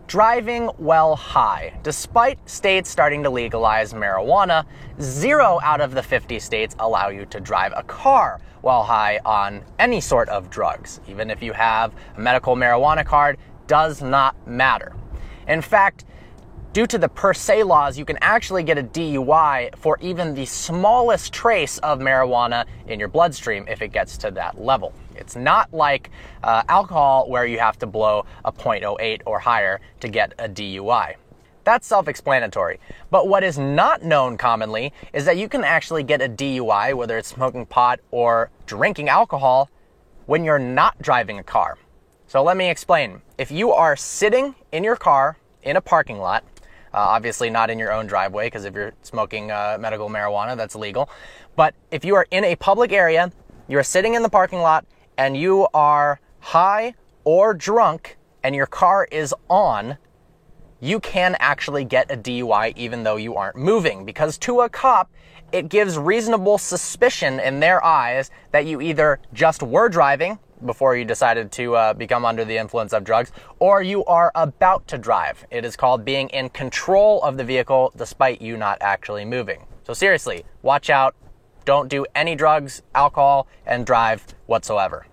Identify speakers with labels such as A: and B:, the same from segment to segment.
A: Driving while high. Despite states starting to legalize marijuana, 0 out of the 50 states allow you to drive a car while high on any sort of drugs. Even if you have a medical marijuana card, does not matter. In fact, due to the per se laws, you can actually get a DUI for even the smallest trace of marijuana in your bloodstream if it gets to that level. It's not like alcohol where you have to blow a .08 or higher to get a DUI. That's self-explanatory. But what is not known commonly is that you can actually get a DUI, whether it's smoking pot or drinking alcohol, when you're not driving a car. So let me explain. If you are sitting in your car in a parking lot, obviously not in your own driveway, because if you're smoking medical marijuana, that's illegal. But if you are in a public area, you're sitting in the parking lot, and you are high or drunk, and your car is on, you can actually get a DUI even though you aren't moving. Because to a cop, it gives reasonable suspicion in their eyes that you either just were driving before you decided to become under the influence of drugs, or you are about to drive. It is called being in control of the vehicle despite you not actually moving. So seriously, watch out. Don't do any drugs, alcohol, and drive whatsoever.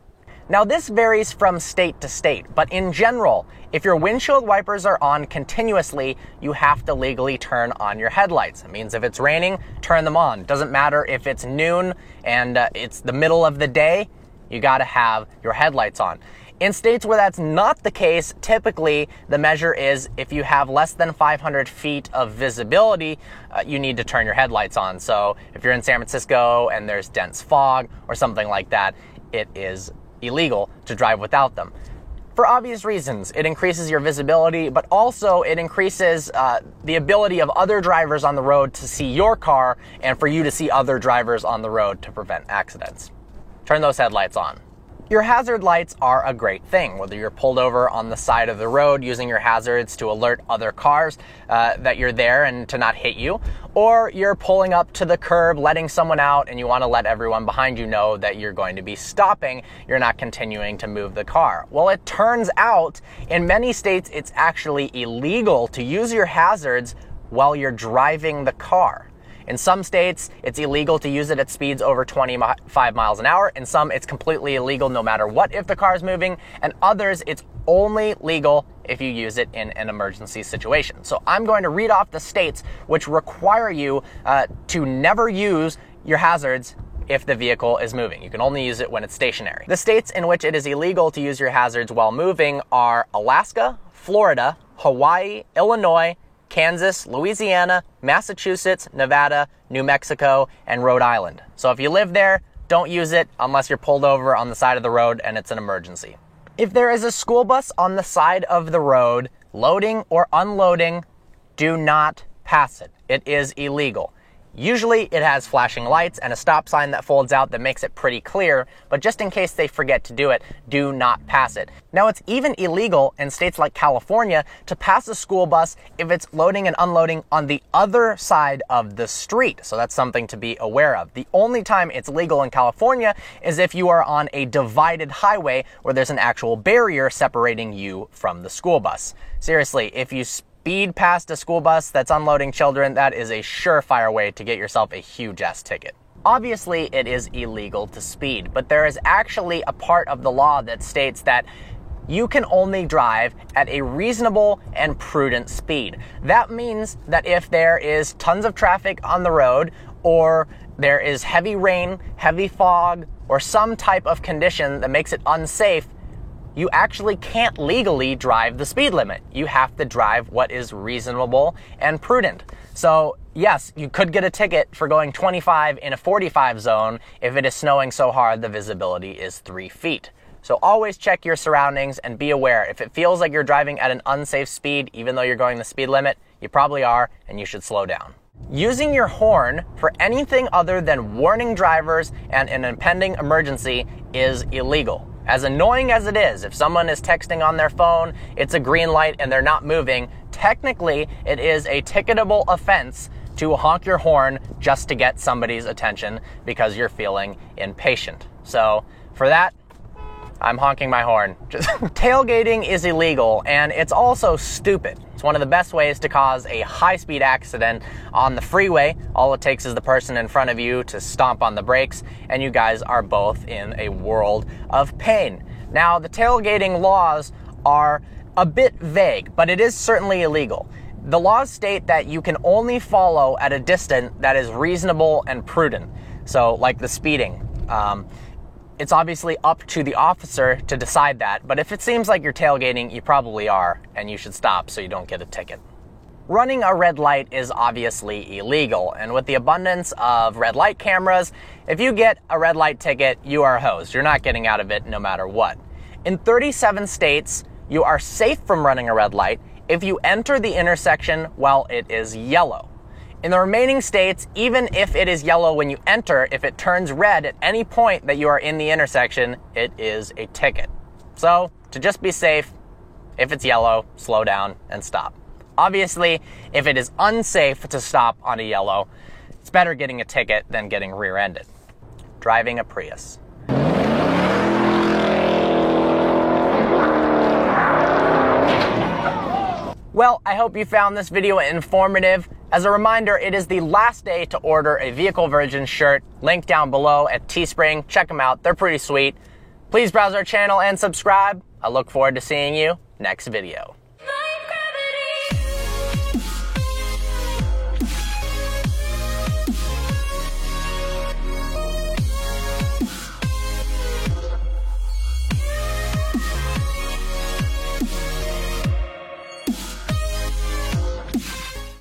A: Now this varies from state to state, but in general, if your windshield wipers are on continuously, you have to legally turn on your headlights. It means if it's raining, turn them on. Doesn't matter if it's noon and it's the middle of the day, you gotta have your headlights on. In states where that's not the case, typically the measure is if you have less than 500 feet of visibility, you need to turn your headlights on. So if you're in San Francisco and there's dense fog or something like that, it is illegal to drive without them. For obvious reasons, it increases your visibility, but also it increases the ability of other drivers on the road to see your car and for you to see other drivers on the road to prevent accidents. Turn those headlights on. Your hazard lights are a great thing, whether you're pulled over on the side of the road using your hazards to alert other cars that you're there and to not hit you, or you're pulling up to the curb, letting someone out, and you want to let everyone behind you know that you're going to be stopping, you're not continuing to move the car. Well, it turns out in many states it's actually illegal to use your hazards while you're driving the car. In some states, it's illegal to use it at speeds over 25 miles an hour. In some, it's completely illegal no matter what if the car is moving. And others, it's only legal if you use it in an emergency situation. So I'm going to read off the states which require you to never use your hazards if the vehicle is moving. You can only use it when it's stationary. The states in which it is illegal to use your hazards while moving are Alaska, Florida, Hawaii, Illinois, Kansas, Louisiana, Massachusetts, Nevada, New Mexico, and Rhode Island. So if you live there, don't use it unless you're pulled over on the side of the road and it's an emergency. If there is a school bus on the side of the road, loading or unloading, do not pass it. It is illegal. Usually it has flashing lights and a stop sign that folds out that makes it pretty clear, but just in case they forget to do it, do not pass it. Now it's even illegal in states like California to pass a school bus if it's loading and unloading on the other side of the street. So that's something to be aware of. The only time it's legal in California is if you are on a divided highway where there's an actual barrier separating you from the school bus. Seriously, if you speed past a school bus that's unloading children, that is a surefire way to get yourself a huge-ass ticket. Obviously, it is illegal to speed, but there is actually a part of the law that states that you can only drive at a reasonable and prudent speed. That means that if there is tons of traffic on the road, or there is heavy rain, heavy fog, or some type of condition that makes it unsafe, you actually can't legally drive the speed limit. You have to drive what is reasonable and prudent. So yes, you could get a ticket for going 25 in a 45 zone if it is snowing so hard the visibility is 3 feet. So always check your surroundings and be aware. If it feels like you're driving at an unsafe speed, even though you're going the speed limit, you probably are, and you should slow down. Using your horn for anything other than warning drivers and an impending emergency is illegal. As annoying as it is, if someone is texting on their phone, it's a green light and they're not moving, technically it is a ticketable offense to honk your horn just to get somebody's attention because you're feeling impatient. So for that, I'm honking my horn. Tailgating is illegal, and it's also stupid. It's one of the best ways to cause a high-speed accident on the freeway. All it takes is the person in front of you to stomp on the brakes, and you guys are both in a world of pain. Now, the tailgating laws are a bit vague, but it is certainly illegal. The laws state that you can only follow at a distance that is reasonable and prudent. So, like the speeding. It's obviously up to the officer to decide that, but if it seems like you're tailgating, you probably are, and you should stop so you don't get a ticket. Running a red light is obviously illegal, and with the abundance of red light cameras, if you get a red light ticket, you are hosed. You're not getting out of it no matter what. In 37 states, you are safe from running a red light if you enter the intersection while it is yellow. In the remaining states, even if it is yellow when you enter, if it turns red at any point that you are in the intersection, it is a ticket. So, to just be safe, if it's yellow, slow down and stop. Obviously, if it is unsafe to stop on a yellow, it's better getting a ticket than getting rear-ended. Driving a Prius. Well, I hope you found this video informative. As a reminder, it is the last day to order a Vehicle Virgins shirt. Link down below at Teespring. Check them out. They're pretty sweet. Please browse our channel and subscribe. I look forward to seeing you next video.